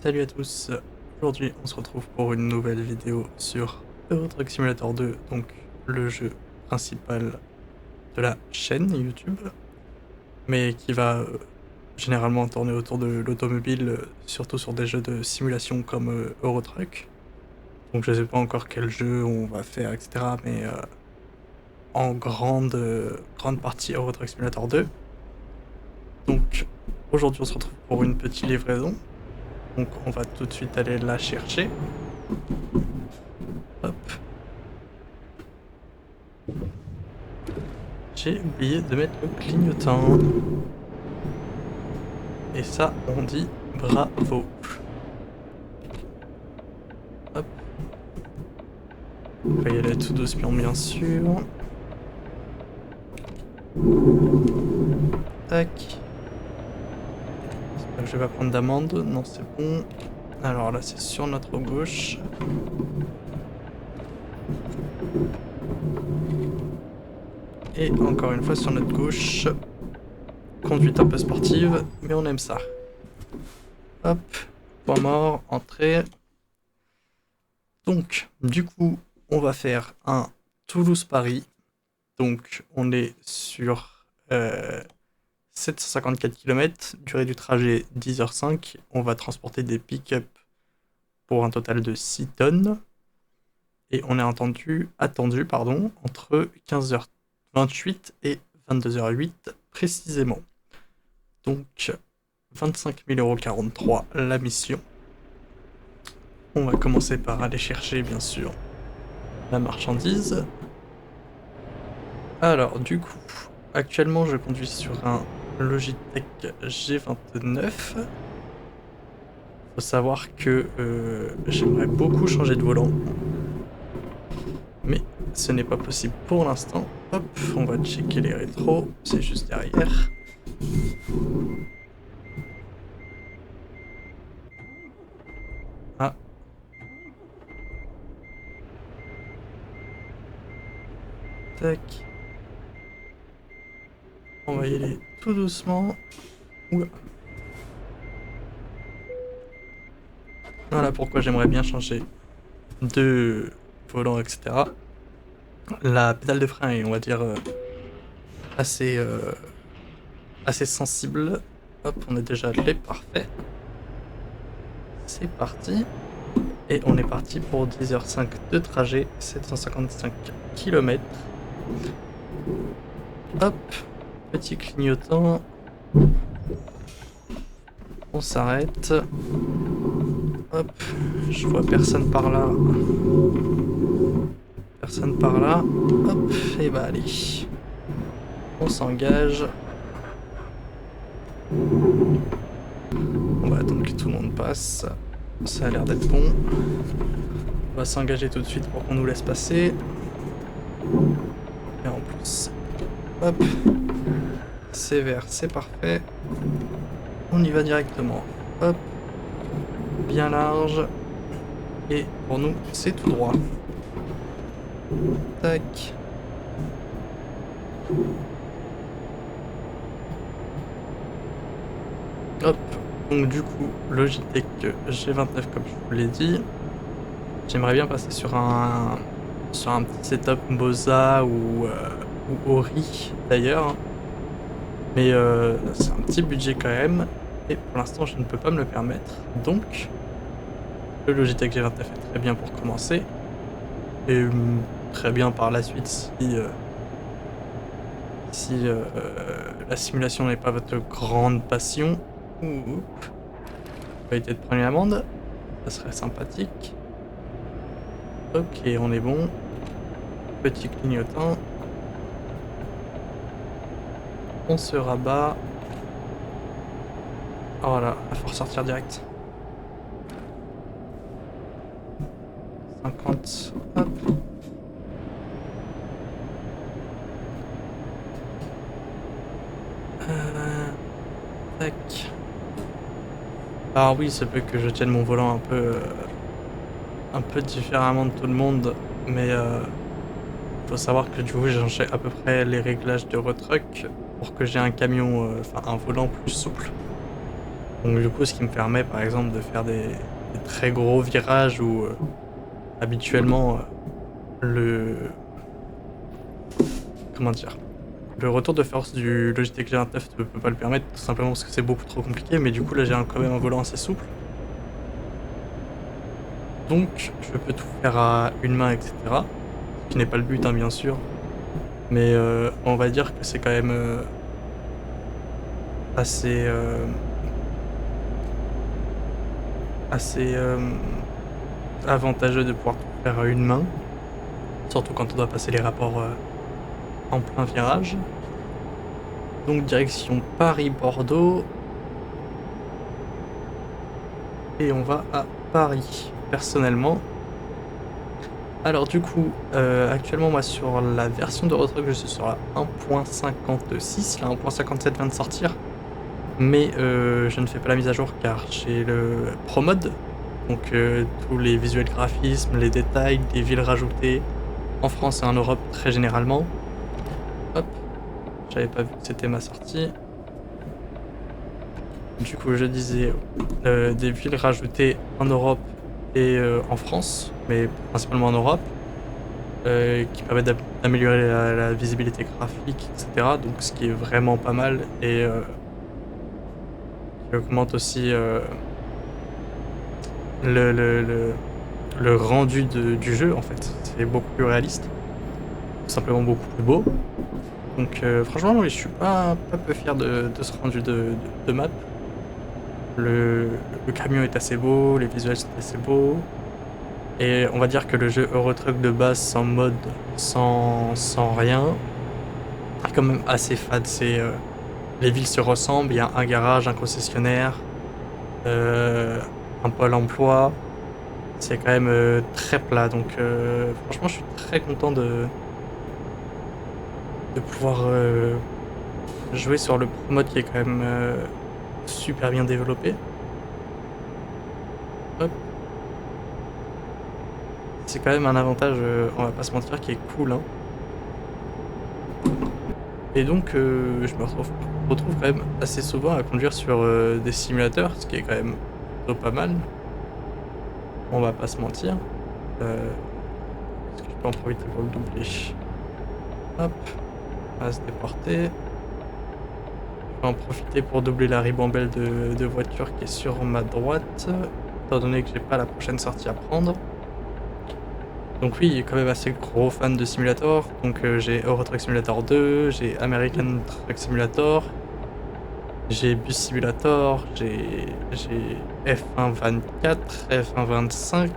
Salut à tous, aujourd'hui on se retrouve pour une nouvelle vidéo sur Euro Truck Simulator 2, donc le jeu principal de la chaîne YouTube, mais qui va généralement tourner autour de l'automobile, surtout sur des jeux de simulation comme Euro Truck. Donc je sais pas encore quel jeu on va faire, etc. Mais en grande partie Euro Truck Simulator 2. Donc aujourd'hui on se retrouve pour une petite livraison. Donc on va tout de suite aller la chercher. Hop. J'ai oublié de mettre le clignotant. Et ça, on dit bravo. Hop. On va y aller tout doucement, bien sûr. Tac. J'espère que je vais pas prendre d'amende. Non, c'est bon. Alors là, c'est sur notre gauche. Et encore une fois sur notre gauche. Conduite un peu sportive, mais on aime ça. Hop. Point mort, entrée. Donc, du coup, on va faire un Toulouse-Paris. Donc, on est sur 754 km, durée du trajet 10h05. On va transporter des pick-up pour un total de 6 tonnes. Et on est attendu entre 15h28 et 22h08 précisément. Donc 25 043 € la mission. On va commencer par aller chercher bien sûr la marchandise. Alors du coup, actuellement je conduis sur un Logitech G29. Faut savoir que j'aimerais beaucoup changer de volant. Mais ce n'est pas possible pour l'instant. Hop, on va checker les rétros, c'est juste derrière. Ah. Tac. On va y aller tout doucement. Oula. Voilà pourquoi j'aimerais bien changer de volant, etc. La pédale de frein est, on va dire, assez sensible. Hop, on est déjà allé, parfait. C'est parti. Et on est parti pour 10h05 de trajet, 755 km. Hop, petit clignotant. On s'arrête. Hop, je vois personne par là. Personne par là. Hop, et bah allez. On s'engage. On va attendre que tout le monde passe. Ça a l'air d'être bon. On va s'engager tout de suite pour qu'on nous laisse passer. Et en plus, hop, c'est vert, c'est parfait. On y va directement. Hop, bien large. Et pour nous, c'est tout droit. Tac. Hop. Donc du coup, Logitech G29 comme je vous l'ai dit. J'aimerais bien passer sur un petit setup Moza ou Ori d'ailleurs. Mais c'est un petit budget quand même. Et pour l'instant, je ne peux pas me le permettre. Donc, le Logitech G29 est très bien pour commencer. Et très bien par la suite si la simulation n'est pas votre grande passion. Ouh, va éviter de prendre une amende. Ça serait sympathique. Ok, on est bon. Petit clignotant. On se rabat. Oh là, il faut ressortir direct. 50. Hop. Tac. Alors oui, ça peut que je tienne mon volant un peu différemment de tout le monde, mais faut savoir que du coup j'ai à peu près les réglages de Eurotruck pour que j'ai un camion, un volant plus souple. Donc du coup, ce qui me permet par exemple de faire des très gros virages où habituellement le... Comment dire? Le retour de force du Logitech G29 ne peut pas le permettre, tout simplement parce que c'est beaucoup trop compliqué, mais du coup là j'ai quand même un volant assez souple. Donc je peux tout faire à une main, etc. Ce qui n'est pas le but, hein, bien sûr. Mais on va dire que c'est quand même assez... assez avantageux de pouvoir tout faire à une main. Surtout quand on doit passer les rapports en plein virage. Donc direction Paris-Bordeaux. Et on va à Paris, personnellement. Alors du coup, actuellement moi sur la version de Eurotruck je suis sur la 1.56, la 1.57 vient de sortir. Mais je ne fais pas la mise à jour car j'ai le Pro Mode. Donc tous les visuels graphismes, les détails, les villes rajoutées, en France et en Europe très généralement. Hop, j'avais pas vu que c'était ma sortie. Du coup je disais des villes rajoutées en Europe et en France, mais principalement en Europe, qui permettent d'améliorer la visibilité graphique, etc. Donc ce qui est vraiment pas mal et qui augmente aussi le rendu du jeu en fait. C'est beaucoup plus réaliste, tout simplement beaucoup plus beau. Donc franchement oui, je suis pas peu fier de ce rendu de map. Le camion est assez beau, les visuels sont assez beaux. Et on va dire que le jeu Eurotruck de base sans mode, sans rien, est quand même assez fade. Les villes se ressemblent, il y a un garage, un concessionnaire, un pôle emploi. C'est quand même très plat. Donc franchement je suis très content de pouvoir jouer sur le Pro Mode qui est quand même super bien développé. Hop. C'est quand même un avantage, on va pas se mentir, qui est cool, hein. Et donc je me retrouve quand même assez souvent à conduire sur des simulateurs, ce qui est quand même plutôt pas mal. On va pas se mentir. Est-ce que je peux en profiter pour le doubler? Hop, on va se déporter. Je vais en profiter pour doubler la ribambelle de voiture qui est sur ma droite, étant donné que j'ai pas la prochaine sortie à prendre. Donc oui, il est quand même assez gros fan de simulator. Donc j'ai Euro Truck Simulator 2, j'ai American Truck Simulator, j'ai Bus Simulator, j'ai F1 24, F1 25,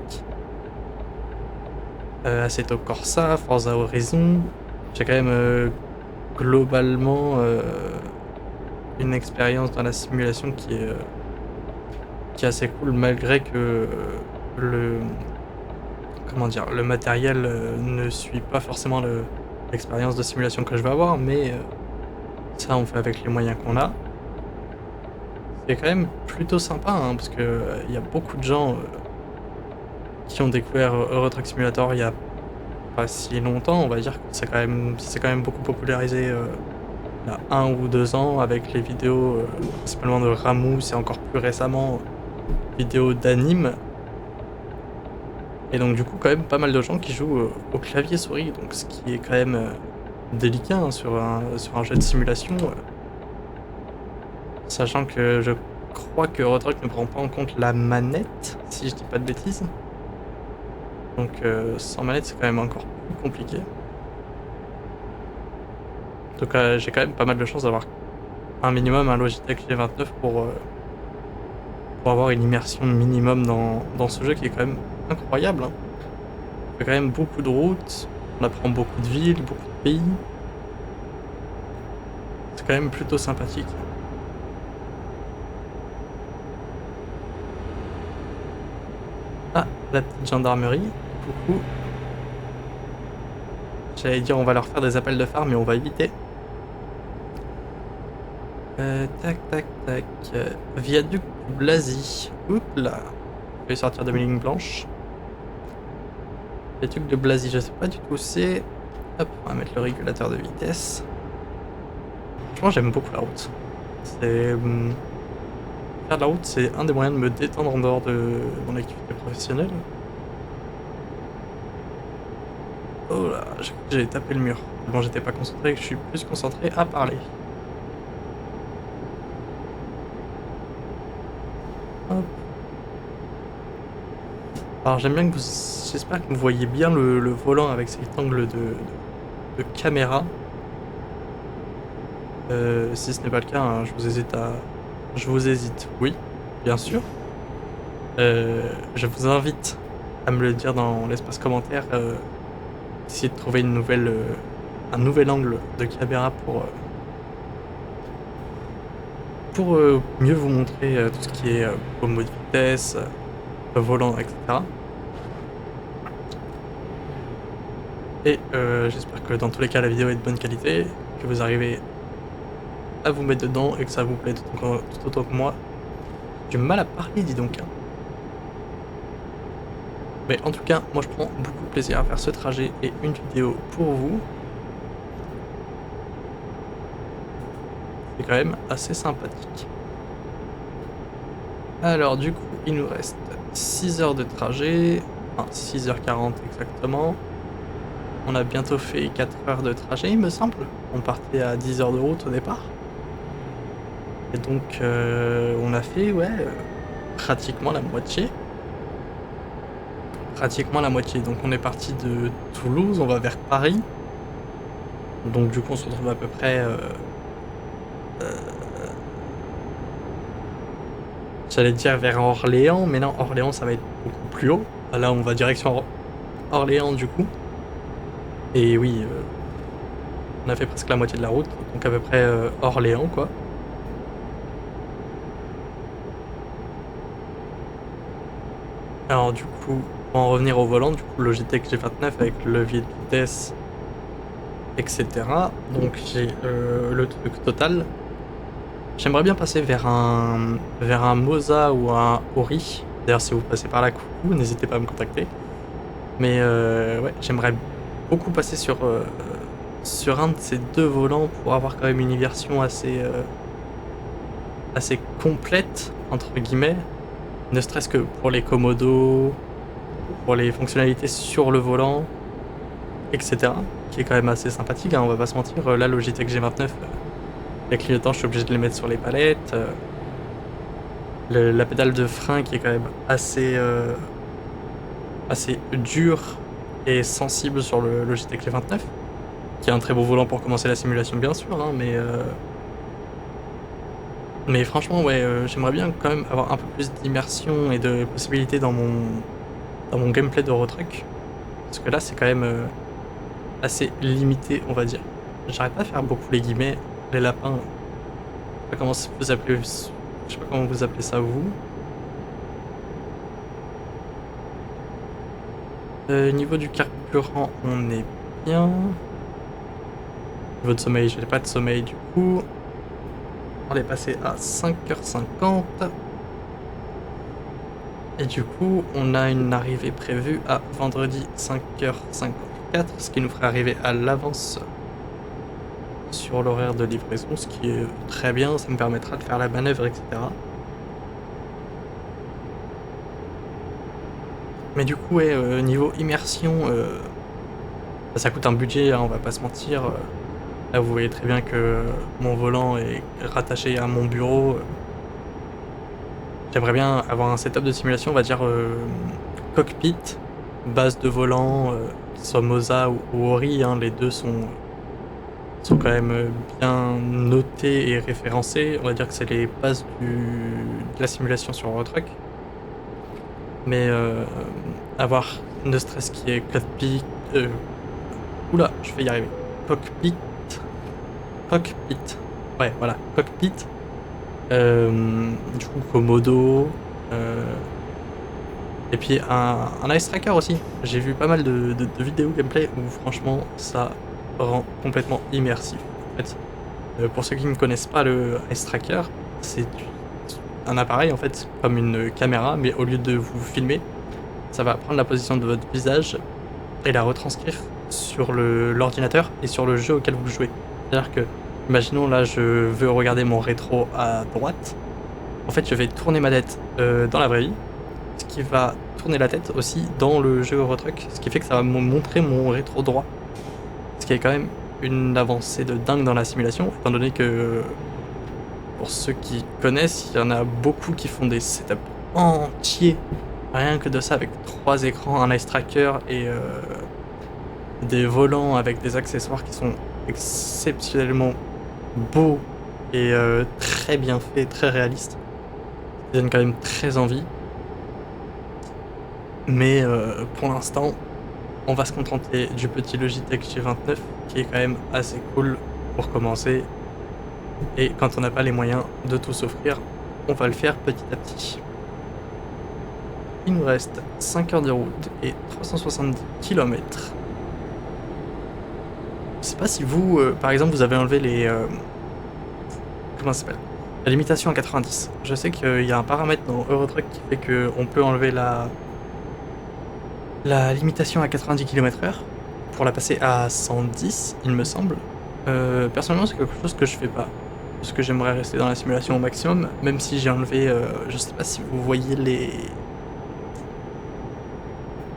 Assetto Corsa, Forza Horizon. J'ai quand même globalement une expérience dans la simulation qui est assez cool, malgré que le matériel ne suit pas forcément l'expérience de simulation que je vais avoir, mais ça on fait avec les moyens qu'on a. C'est quand même plutôt sympa, hein, parce que il y a beaucoup de gens qui ont découvert Euro Truck Simulator il y a pas si longtemps. On va dire que c'est quand même beaucoup popularisé il y a 1 ou 2 ans avec les vidéos principalement de Ramous et encore plus récemment vidéos d'anime. Et donc du coup quand même pas mal de gens qui jouent au clavier souris, donc ce qui est quand même délicat, hein, sur un jeu de simulation, sachant que je crois que Euro Truck ne prend pas en compte la manette, si je dis pas de bêtises. Donc sans manette c'est quand même encore plus compliqué. Donc j'ai quand même pas mal de chance d'avoir un minimum un Logitech G29 pour avoir une immersion minimum dans ce jeu qui est quand même incroyable, hein. On fait quand même beaucoup de routes, on apprend beaucoup de villes, beaucoup de pays. C'est quand même plutôt sympathique. Ah, la petite gendarmerie, coucou. J'allais dire on va leur faire des appels de phare mais on va éviter. Tac tac tac. Viaduc Blazy. Oups là. Je vais sortir de mes lignes blanches. Viaduc de Blazy, je sais pas du tout où c'est. Hop, on va mettre le régulateur de vitesse. Franchement j'aime beaucoup la route. faire de la route, c'est un des moyens de me détendre en dehors de mon activité professionnelle. Oh là, j'ai cru que j'allais taper le mur. Bon, j'étais pas concentré, je suis plus concentré à parler. Hop. Alors j'aime bien que vous... J'espère que vous voyez bien le volant avec cet angle de caméra. Si ce n'est pas le cas, hein, Je vous hésite, oui, bien sûr. Je vous invite à me le dire dans l'espace commentaire. Essayer de trouver un nouvel angle de caméra pour mieux vous montrer tout ce qui est pommeau de vitesse, volant, etc. Et j'espère que dans tous les cas la vidéo est de bonne qualité, que vous arrivez à vous mettre dedans et que ça vous plaît tout autant que moi. J'ai du mal à parler, dis donc. Hein. Mais en tout cas, moi je prends beaucoup de plaisir à faire ce trajet et une vidéo pour vous. C'est quand même assez sympathique. Alors du coup, il nous reste 6 heures de trajet, enfin 6h40 exactement. On a bientôt fait 4 heures de trajet, il me semble. On partait à 10 heures de route au départ. Et donc on a fait pratiquement la moitié. Donc on est parti de Toulouse, on va vers Paris. Donc du coup on se retrouve à peu près... j'allais dire vers Orléans, mais non, Orléans ça va être beaucoup plus haut. Là on va direction Orléans du coup. Et oui, on a fait presque la moitié de la route, donc à peu près Orléans quoi. Alors du coup, pour en revenir au volant, du coup Logitech G29 avec le levier de vitesse, etc. Donc j'ai le truc total. J'aimerais bien passer vers un Moza ou un Ori. D'ailleurs si vous passez par là, coucou, n'hésitez pas à me contacter. Mais ouais, j'aimerais beaucoup passer sur un de ces deux volants pour avoir quand même une version assez complète, entre guillemets. Ne serait-ce que pour les commodos, pour les fonctionnalités sur le volant, etc. Qui est quand même assez sympathique, hein, on va pas se mentir. La Logitech G29, les clignotants, je suis obligé de les mettre sur les palettes. La pédale de frein qui est quand même assez dure et sensible sur le Logitech G29, qui est un très beau volant pour commencer la simulation, bien sûr, hein, mais franchement, ouais, j'aimerais bien quand même avoir un peu plus d'immersion et de possibilités dans mon gameplay de Eurotruck. Parce que là, c'est quand même assez limité, on va dire. J'arrête pas à faire beaucoup les guillemets, les lapins. Je sais pas comment vous appelez, je sais pas comment vous appelez ça, vous. Niveau du carburant, on est bien. Niveau de sommeil, je n'ai pas de sommeil du coup. On est passé à 5h50. Et du coup, on a une arrivée prévue à vendredi 5h54, ce qui nous ferait arriver à l'avance sur l'horaire de livraison, ce qui est très bien, ça me permettra de faire la manœuvre, etc. Mais du coup, ouais, niveau immersion, ça coûte un budget, hein, on va pas se mentir. Là, vous voyez très bien que mon volant est rattaché à mon bureau. J'aimerais bien avoir un setup de simulation, on va dire cockpit, base de volant, que ce soit Moza ou Ori, hein, les deux sont quand même bien notés et référencés. On va dire que c'est les bases de la simulation sur Eurotruck. Mais avoir ne stress qui est cockpit... oula, je vais y arriver. Cockpit. Ouais, voilà, cockpit. Du coup, Komodo. Et puis un Ice Tracker aussi. J'ai vu pas mal de vidéos gameplay où franchement ça rend complètement immersif. En fait, pour ceux qui ne connaissent pas le Ice Tracker, c'est un appareil en fait comme une caméra, mais au lieu de vous filmer, ça va prendre la position de votre visage et la retranscrire sur l'ordinateur et sur le jeu auquel vous jouez. C'est-à-dire que, imaginons là, je veux regarder mon rétro à droite. en fait je vais tourner ma tête dans la vraie vie, ce qui va tourner la tête aussi dans le jeu Eurotruck, ce qui fait que ça va me montrer mon rétro droit. Ce qui est quand même une avancée de dingue dans la simulation, étant donné que pour ceux qui connaissent, il y en a beaucoup qui font des setups entiers, rien que de ça, avec 3 écrans, un ice tracker et des volants avec des accessoires qui sont exceptionnellement beaux et très bien faits, très réalistes. Ils donnent quand même très envie. Mais pour l'instant, on va se contenter du petit Logitech G29 qui est quand même assez cool pour commencer. Et quand on n'a pas les moyens de tout s'offrir, on va le faire petit à petit. Il nous reste 5 heures de route et 370 km. Je sais pas si vous, par exemple, vous avez enlevé les... comment ça s'appelle ? La limitation à 90. Je sais qu'il y a un paramètre dans Eurotruck qui fait qu'on peut enlever la limitation à 90 km/h pour la passer à 110, il me semble. Personnellement, c'est quelque chose que je fais pas. Parce que j'aimerais rester dans la simulation au maximum, même si j'ai enlevé, je sais pas si vous voyez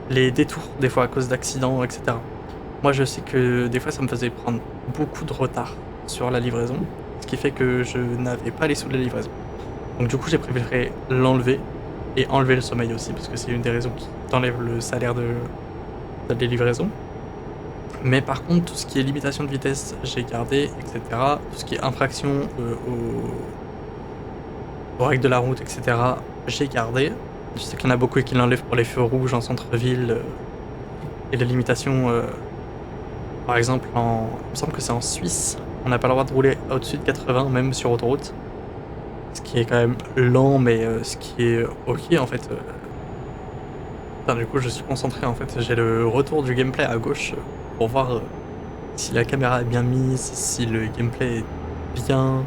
les détours, des fois à cause d'accidents, etc. Moi, je sais que des fois, ça me faisait prendre beaucoup de retard sur la livraison, ce qui fait que je n'avais pas les sous de la livraison. Donc du coup, j'ai préféré l'enlever et enlever le sommeil aussi, parce que c'est une des raisons qui t'enlève le salaire de des livraisons. Mais par contre, tout ce qui est limitation de vitesse, j'ai gardé, etc. Tout ce qui est infraction aux règles de la route, etc., j'ai gardé. Je sais qu'il y en a beaucoup qui l'enlèvent pour les feux rouges en centre-ville et les limitations, par exemple, il me semble que c'est en Suisse, on n'a pas le droit de rouler au-dessus de 80, même sur autoroute. Ce qui est quand même lent, mais ce qui est ok en fait. Putain, du coup, je suis concentré en fait. J'ai le retour du gameplay à gauche pour voir si la caméra est bien mise, si le gameplay est bien,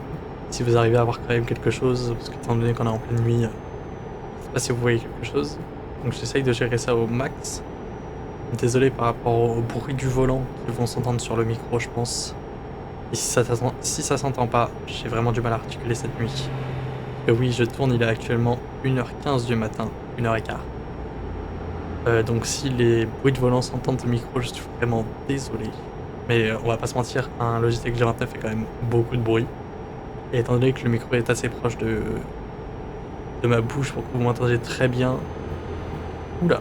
si vous arrivez à voir quand même quelque chose, parce que étant donné qu'on est en pleine nuit, je sais pas si vous voyez quelque chose. Donc j'essaye de gérer ça au max. Désolé par rapport au bruit du volant qui vont s'entendre sur le micro, je pense. Et si ça s'entend pas, j'ai vraiment du mal à articuler cette nuit. Et oui, je tourne, il est actuellement 1h15 du matin, 1h15. Donc si les bruits de volant s'entendent au micro, je suis vraiment désolé. Mais on va pas se mentir, un Logitech G29 fait quand même beaucoup de bruit. Et étant donné que le micro est assez proche de ma bouche pour que vous m'entendiez très bien. Oula,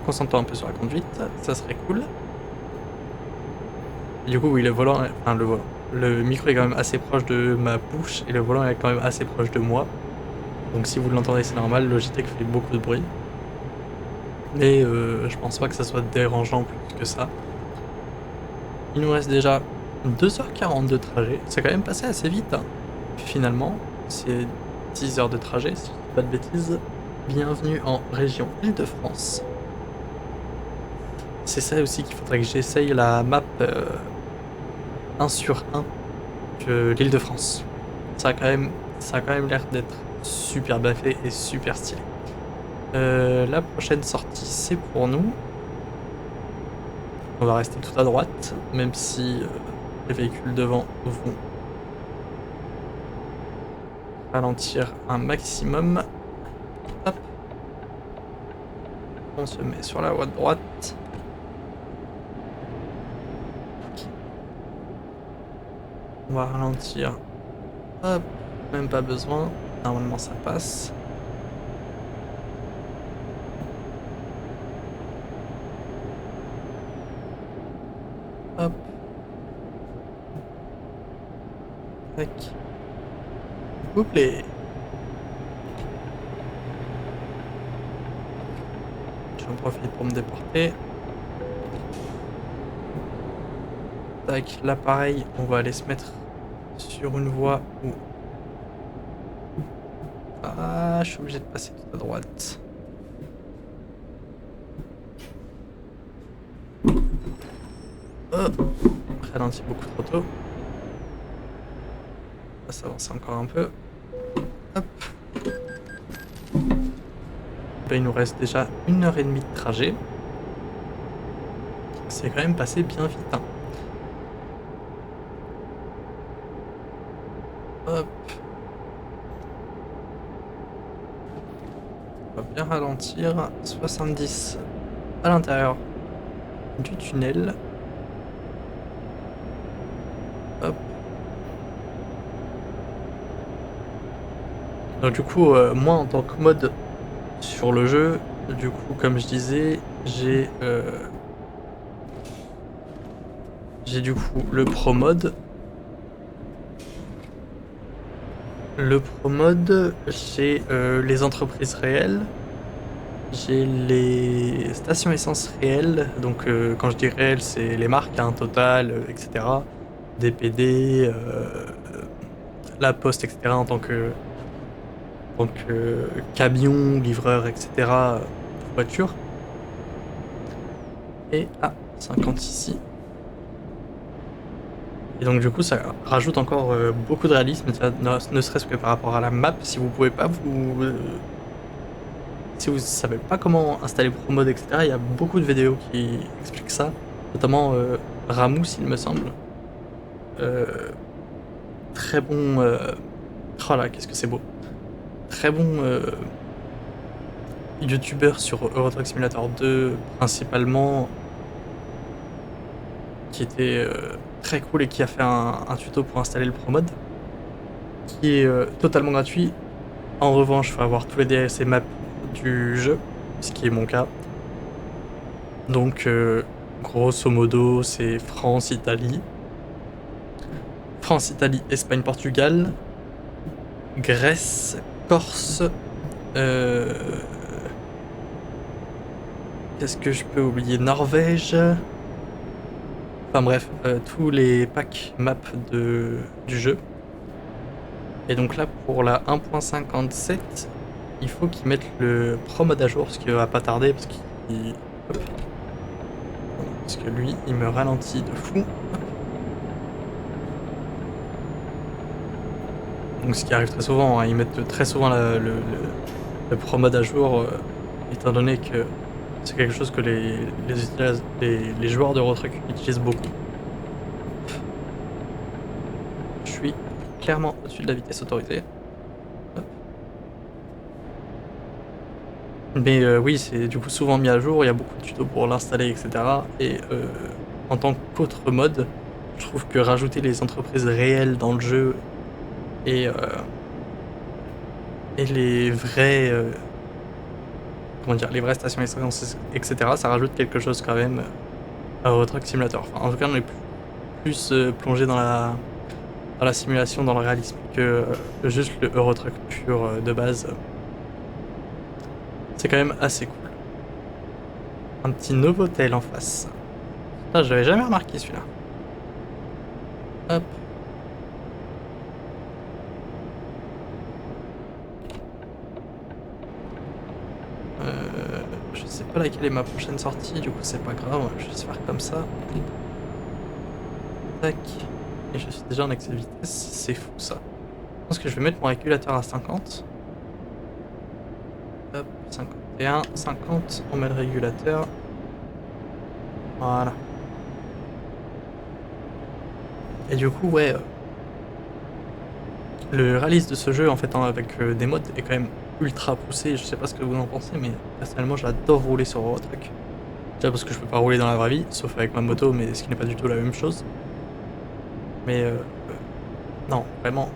concentre-toi un peu sur la conduite, ça serait cool. Et du coup, oui, le micro est quand même assez proche de ma bouche et le volant est quand même assez proche de moi. Donc si vous l'entendez, c'est normal, Logitech fait beaucoup de bruit. Mais je pense pas que ça soit dérangeant plus que ça. Il nous reste déjà 2h40 de trajet. C'est quand même passé assez vite, hein. Finalement, c'est 10 heures de trajet, si je dis pas de bêtises. Bienvenue en région Île-de-France. C'est ça aussi qu'il faudrait que j'essaye la map 1 sur 1 de l'Île-de-France. Ça a quand même l'air d'être super bien fait et super stylé. La prochaine sortie, c'est pour nous. On va rester tout à droite, même si les véhicules devant vont ralentir un maximum. Hop. On se met sur la voie de droite. On va ralentir. Hop. Même pas besoin. Normalement ça passe. Hop. Tac. S'il vous plaît. J'en profite pour me déporter. Tac, là pareil, on va aller se mettre sur une voie où... Ah, je suis obligé de passer tout à droite. Oh, ralentit beaucoup trop tôt. On va s'avancer encore un peu. Hop. Ben, il nous reste déjà 1h30 de trajet. C'est quand même passé bien vite, hein. Hop. va bien ralentir. 70 à l'intérieur du tunnel. Hop. Donc du coup, moi en tant que mode sur le jeu, du coup comme je disais, j'ai du coup le pro mode. Le pro mode, j'ai les entreprises réelles, j'ai les stations essence réelles, donc quand je dis réelles, c'est les marques, hein, Total, etc. DPD, La Poste, etc. en tant que camion, livreur, etc. Voiture. Et 50 ici. Et donc du coup ça rajoute encore beaucoup de réalisme, ne serait-ce que par rapport à la map. Si vous pouvez pas si vous savez pas comment installer Pro Mode, etc., il y a beaucoup de vidéos qui expliquent ça, notamment Ramous, il me semble. Très bon. Oh là, qu'est-ce que c'est beau! Très bon youtubeur sur Euro Truck Simulator 2, principalement, qui était très cool et qui a fait un tuto pour installer le Pro Mode, qui est totalement gratuit. En revanche, il faut avoir tous les DLC maps du jeu, ce qui est mon cas. Donc, grosso modo, c'est France, Italie, Espagne, Portugal, Grèce, Corse. Qu'est-ce que je peux oublier? Norvège. Enfin bref, tous les packs maps du jeu. Et donc là, pour la 1.57, il faut qu'ils mettent le Pro Mode à jour, ce qui va pas tarder, parce que lui, il me ralentit de fou. Donc ce qui arrive très souvent, hein, ils mettent très souvent le Pro Mode à jour, étant donné que c'est quelque chose que les joueurs de Euro Truck utilisent beaucoup. Je suis clairement au-dessus de la vitesse autorisée. Hop. Mais oui, c'est du coup souvent mis à jour, il y a beaucoup de tutos pour l'installer, etc. Et en tant qu'autre mode, je trouve que rajouter les entreprises réelles dans le jeu et les vrais... comment dire, les vraies stations essence, etc., ça rajoute quelque chose quand même à Euro Truck Simulator. Enfin, en tout cas, on est plus plongé dans la simulation, dans le réalisme, que juste le Euro Truck pur de base. C'est quand même assez cool. Un petit Novotel en face. Ah, je l'avais jamais remarqué celui-là. Hop. Je sais pas laquelle est ma prochaine sortie, du coup c'est pas grave, je vais juste faire comme ça. Tac. Et je suis déjà en excès de vitesse, c'est fou ça. Je pense que je vais mettre mon régulateur à 50. Hop, 51, 50, on met le régulateur. Voilà. Et du coup, ouais, le réalisme de ce jeu, en fait, hein, avec des mods, est quand même ultra poussé. Je sais pas ce que vous en pensez, mais personnellement, j'adore rouler sur Euro Truck. Déjà parce que je peux pas rouler dans la vraie vie, sauf avec ma moto, mais ce qui n'est pas du tout la même chose. Mais non, vraiment,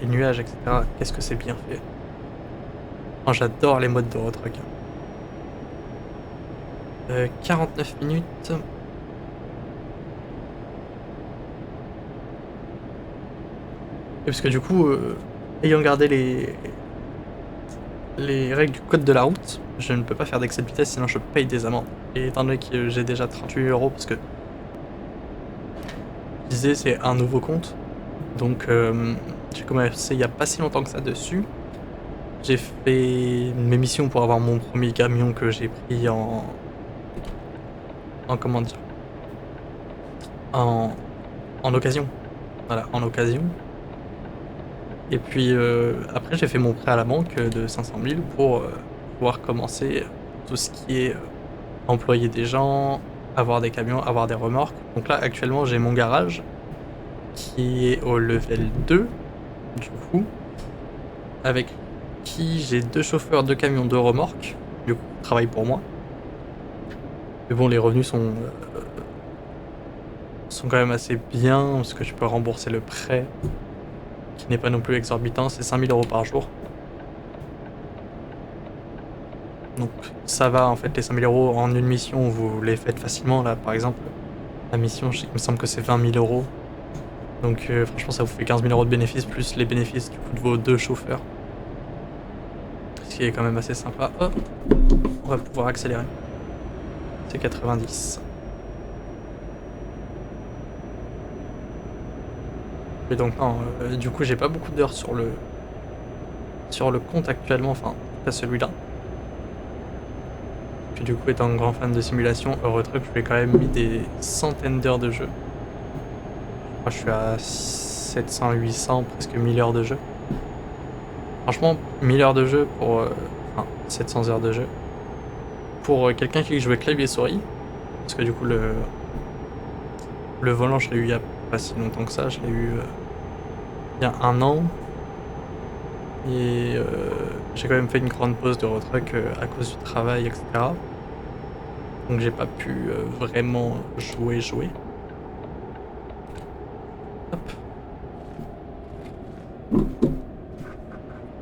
les nuages, etc., qu'est-ce que c'est bien fait. Enfin, j'adore les modes d'Euro Truck. 49 minutes. Et parce que du coup, ayant gardé les règles du code de la route, je ne peux pas faire d'excès de vitesse, sinon je paye des amendes. Et étant donné que j'ai déjà 38 €, parce que je disais c'est un nouveau compte, donc j'ai commencé il n'y a pas si longtemps que ça dessus. J'ai fait mes missions pour avoir mon premier camion que j'ai pris en comment dire, en occasion. Voilà, en occasion. Et puis après j'ai fait mon prêt à la banque de 500 000 pour pouvoir commencer tout ce qui est employer des gens, avoir des camions, avoir des remorques. Donc là actuellement j'ai mon garage qui est au level 2 du coup, avec qui j'ai 2 chauffeurs, 2 camions, 2 remorques. Du coup, ils travaillent pour moi. Mais bon, les revenus sont quand même assez bien parce que je peux rembourser le prêt qui n'est pas non plus exorbitant, c'est 5000 € par jour. Donc ça va en fait, les 5000 € en une mission, vous les faites facilement. Là par exemple, la mission, il me semble que c'est 20 000 €. Donc franchement, ça vous fait 15 000 € de bénéfices plus les bénéfices du coup de vos 2 chauffeurs. Ce qui est quand même assez sympa. Hop, on va pouvoir accélérer. C'est 90. Et donc non, du coup j'ai pas beaucoup d'heures sur le compte actuellement, enfin pas celui-là. Puis du coup étant un grand fan de simulation, Eurotruck je lui ai quand même mis des centaines d'heures de jeu. Moi je suis à 700, 800, presque 1000 heures de jeu. Franchement 1000 heures de jeu pour... enfin 700 heures de jeu. Pour quelqu'un qui jouait clavier souris, parce que du coup le volant je l'ai eu il y a pas si longtemps que ça, je l'ai eu il y a 1 an. Et j'ai quand même fait une grande pause de Eurotruck à cause du travail, etc. Donc j'ai pas pu vraiment jouer. Hop.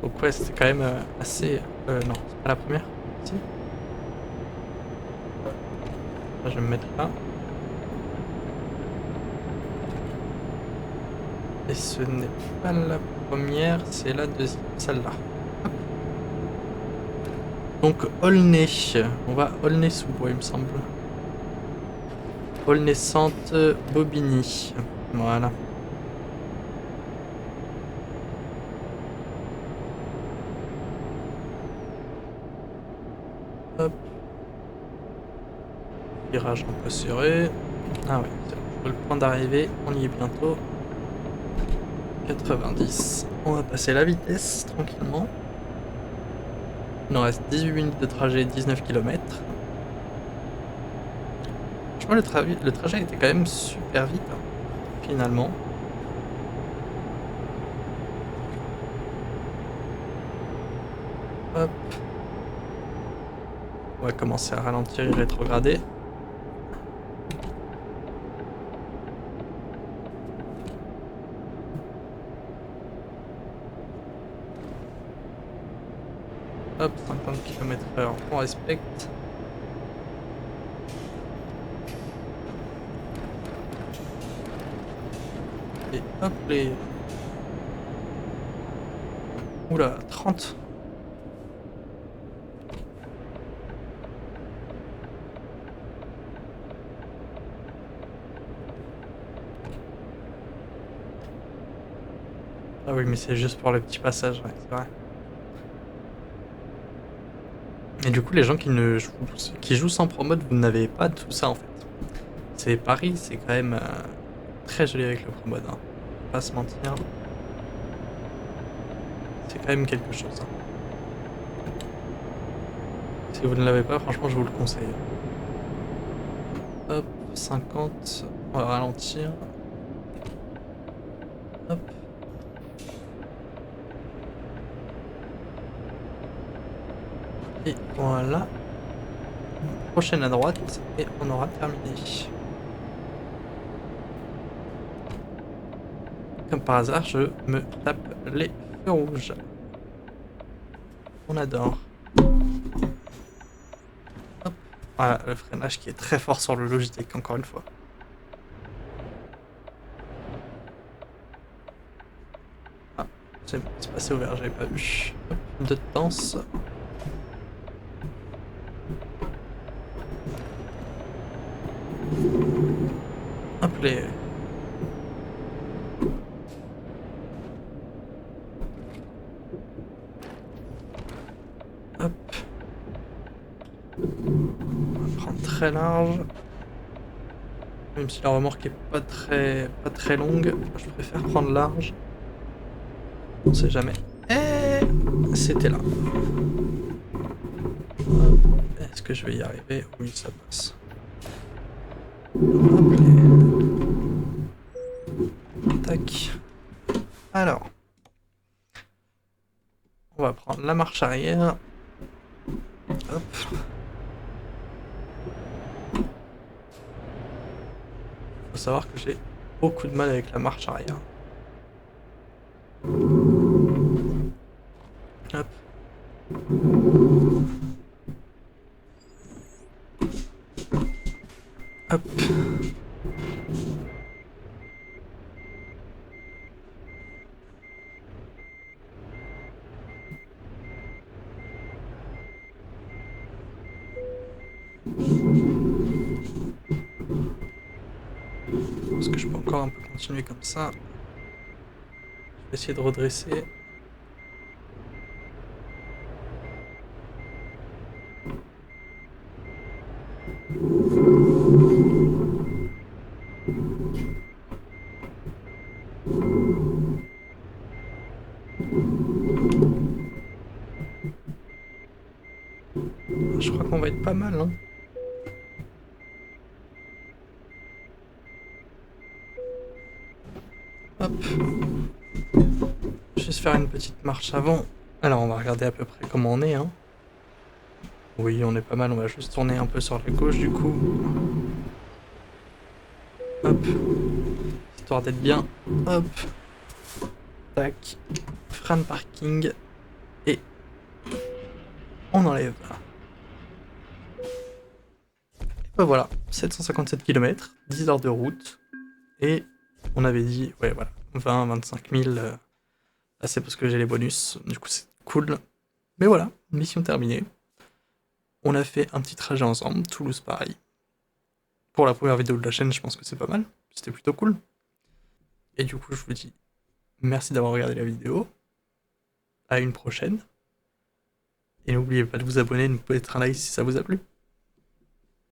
Donc ouais, c'était quand même assez... non, c'est pas la première. Si. Là, je vais me mettre là. Et ce n'est pas la première, c'est la deuxième, celle-là. Donc Aulnay, on va Aulnay-sous-Bois il me semble. Aulnay-Sainte-Bobigny, voilà. Hop. Virage un peu serré. Ah ouais, le point d'arrivée, on y est bientôt. 90. On va passer la vitesse tranquillement. Il nous reste 18 minutes de trajet, 19 km. Franchement, le trajet était quand même super vite, hein, finalement. Hop. On va commencer à ralentir et rétrograder. Hop, 50 km/h, on respecte. Et hop les... Oula, 30. Ah oui, mais c'est juste pour le petit passage, ouais, c'est vrai. Et du coup, les gens qui jouent sans pro mode, vous n'avez pas tout ça en fait. C'est Paris, c'est quand même très joli avec le pro mode, hein. Pas se mentir. C'est quand même quelque chose, hein. Si vous ne l'avez pas, franchement, je vous le conseille. Hop, 50. On va ralentir. Hop. Et voilà. Prochaine à droite et on aura terminé. Comme par hasard, je me tape les feux rouges. On adore. Hop. Voilà, le freinage qui est très fort sur le Logitech, encore une fois. Ah, c'est passé ouvert, j'avais pas vu. Hop, de danse. Hop les... Hop. On va prendre très large. Même si la remorque est pas très longue, je préfère prendre large. On sait jamais. Et c'était là. Est-ce que je vais y arriver? Oui, ça passe. Hop, tac. Alors. On va prendre la marche arrière. Hop. Faut savoir que j'ai beaucoup de mal avec la marche arrière. Hop. Hop. Est-ce que je peux encore un peu continuer comme ça? Je vais essayer de redresser. Je crois qu'on va être pas mal, hein. Hop. Juste faire une petite marche avant. Alors on va regarder à peu près comment on est, hein. Oui, on est pas mal, on va juste tourner un peu sur la gauche du coup. Hop. Histoire d'être bien. Hop. Tac. Frein de parking. Et on enlève. Et ben voilà, 757 km, 10 heures de route. Et on avait dit, ouais voilà, 20-25 000. Là c'est parce que j'ai les bonus, du coup c'est cool. Mais voilà, mission terminée. On a fait un petit trajet ensemble, Toulouse-Paris. Pour la première vidéo de la chaîne, je pense que c'est pas mal. C'était plutôt cool. Et du coup, je vous dis merci d'avoir regardé la vidéo. À une prochaine. Et n'oubliez pas de vous abonner et de mettre un like si ça vous a plu.